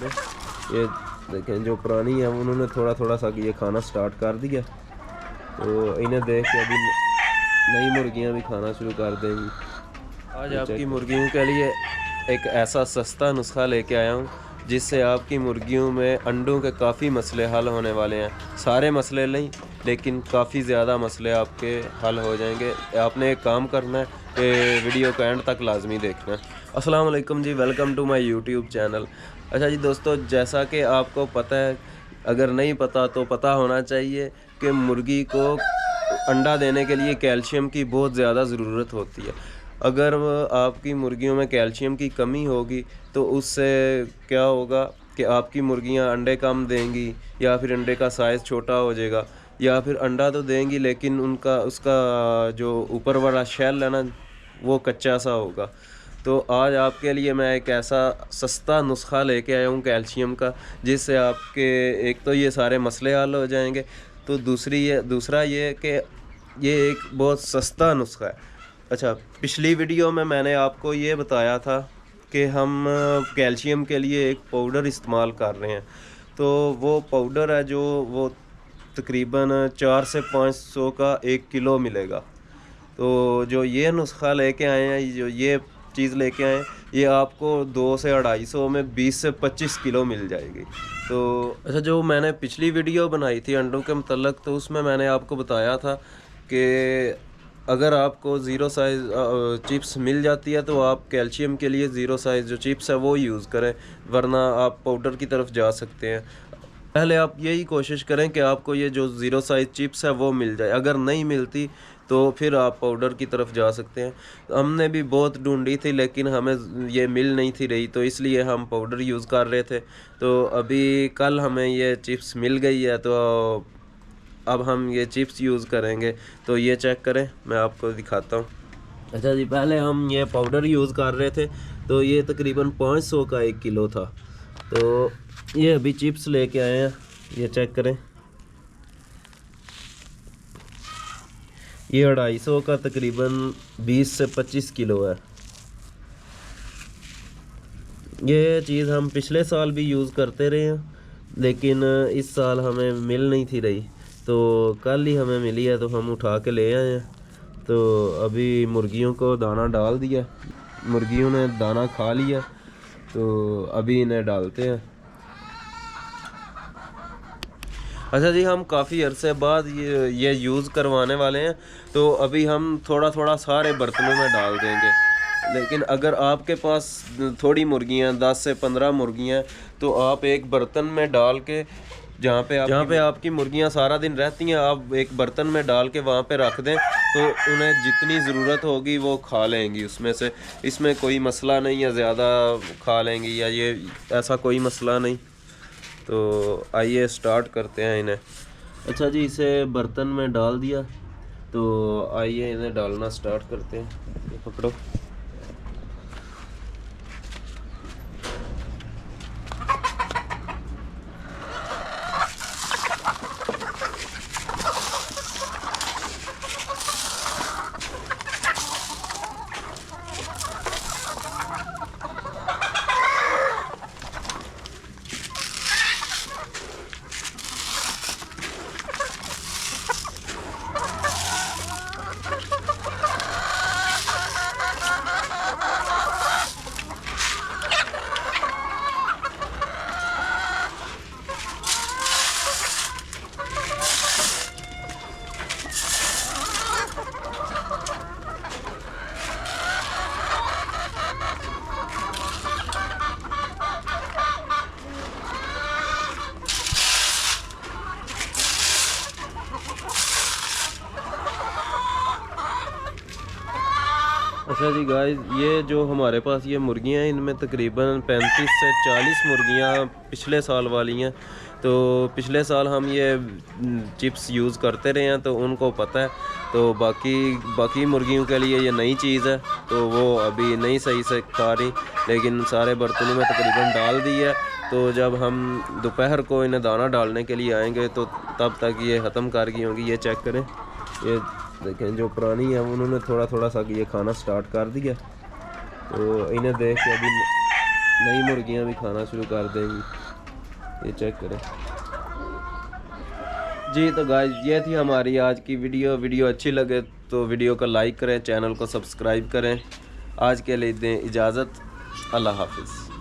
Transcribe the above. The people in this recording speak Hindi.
करें। ये देखें जो पुरानी है उन्होंने थोड़ा थोड़ा सा ये खाना स्टार्ट कर दिया, तो इन्हें देख के अभी नई मुर्गियां भी खाना शुरू कर देंगी। आज आपकी मुर्गियों के लिए एक ऐसा सस्ता नुस्खा लेके आया हूँ जिससे आपकी मुर्गियों में अंडों के काफ़ी मसले हल होने वाले हैं। सारे मसले नहीं, लेकिन काफ़ी ज़्यादा मसले आपके हल हो जाएंगे। आपने एक काम करना है कि वीडियो का एंड तक लाजमी देखना है। अस्सलाम वालेकुम जी, welcome to my YouTube channel. अच्छा जी दोस्तों, जैसा कि आपको पता है, अगर नहीं पता तो पता होना चाहिए कि मुर्गी को अंडा देने के लिए कैल्शियम की बहुत ज़्यादा ज़रूरत होती है। अगर आपकी मुर्गियों में कैल्शियम की कमी होगी तो उससे क्या होगा कि आपकी मुर्गियां अंडे कम देंगी, या फिर अंडे का साइज़ छोटा हो जाएगा, या फिर अंडा तो देंगी लेकिन उनका उसका जो ऊपर वाला शेल है ना, वो कच्चा सा होगा। तो आज आपके लिए मैं एक ऐसा सस्ता नुस्खा लेके आया हूँ कैल्शियम का, जिससे आपके एक तो ये सारे मसले हल हो जाएंगे, तो दूसरा ये कि ये एक बहुत सस्ता नुस्खा है। अच्छा, पिछली वीडियो में मैंने आपको ये बताया था कि हम कैल्शियम के लिए एक पाउडर इस्तेमाल कर रहे हैं। तो वो पाउडर है जो वो तकरीबन 400 से 500 का 1 किलो मिलेगा। तो जो ये नुस्खा लेके आए हैं, जो ये चीज़ लेके आए हैं, ये आपको 200 से 250 में 20 से 25 किलो मिल जाएगी। तो अच्छा, जो मैंने पिछली वीडियो बनाई थी अंडों के मतलब, तो उसमें मैंने आपको बताया था कि अगर आपको ज़ीरो साइज़ चिप्स मिल जाती है तो आप कैल्शियम के लिए ज़ीरो साइज़ जो चिप्स है वो यूज़ करें, वरना आप पाउडर की तरफ जा सकते हैं। पहले आप यही कोशिश करें कि आपको ये जो ज़ीरो साइज़ चिप्स है वो मिल जाए। अगर नहीं मिलती तो फिर आप पाउडर की तरफ जा सकते हैं। हमने भी बहुत ढूंढी थी लेकिन हमें ये मिल नहीं थी रही, तो इसलिए हम पाउडर यूज़ कर रहे थे। तो अभी कल हमें ये चिप्स मिल गई है, तो अब हम ये चिप्स यूज़ करेंगे। तो ये चेक करें, मैं आपको दिखाता हूँ। अच्छा जी, पहले हम ये पाउडर यूज़ कर रहे थे, तो ये तकरीबन 500 का 1 किलो था। तो ये अभी चिप्स लेके आए हैं, ये चेक करें। ये 250 का तकरीबन 20 से 25 किलो है। ये चीज़ हम पिछले साल भी यूज़ करते रहे हैं, लेकिन इस साल हमें मिल नहीं थी रही, तो कल ही हमें मिली है, तो हम उठा के ले आए हैं। तो अभी मुर्गियों को दाना डाल दिया, मुर्गियों ने दाना खा लिया, तो अभी इन्हें डालते हैं। अच्छा जी, हम काफ़ी अरसे बाद ये यूज़ करवाने वाले हैं, तो अभी हम थोड़ा थोड़ा सारे बर्तनों में डाल देंगे। लेकिन अगर आपके पास थोड़ी मुर्गियाँ 10 से 15 मुर्गियाँ, तो आप एक बर्तन में डाल के, जहाँ पे आपकी मुर्गियाँ सारा दिन रहती हैं, आप एक बर्तन में डाल के वहाँ पे रख दें, तो उन्हें जितनी ज़रूरत होगी वो खा लेंगी उसमें से। इसमें कोई मसला नहीं है, ज़्यादा खा लेंगी या ये ऐसा कोई मसला नहीं। तो आइए स्टार्ट करते हैं इन्हें। अच्छा जी, इसे बर्तन में डाल दिया, तो आइए इन्हें डालना स्टार्ट करते हैं। ये पकड़ो। अच्छा जी गाइस, ये जो हमारे पास ये मुर्गियाँ हैं, इनमें तकरीबन 35 से 40 मुर्गियाँ पिछले साल वाली हैं। तो पिछले साल हम ये चिप्स यूज़ करते रहे हैं, तो उनको पता है। तो बाकी मुर्गियों के लिए ये नई चीज़ है, तो वो अभी नहीं सही से खा रही, लेकिन सारे बर्तनों में तकरीबन डाल दी है। तो जब हम दोपहर को इन्हें दाना डालने के लिए आएंगे, तो तब तक ये ख़त्म कर गई होंगी। ये चेक करें, ये देखें जो पुरानी है उन्होंने थोड़ा थोड़ा सा ये खाना स्टार्ट कर दिया, तो इन्हें देख के अभी नई मुर्गियां भी खाना शुरू कर देंगी। ये चेक करें जी। तो गाइस ये थी हमारी आज की वीडियो अच्छी लगे तो वीडियो को लाइक करें, चैनल को सब्सक्राइब करें। आज के लिए दें इजाज़त। अल्लाह हाफिज़।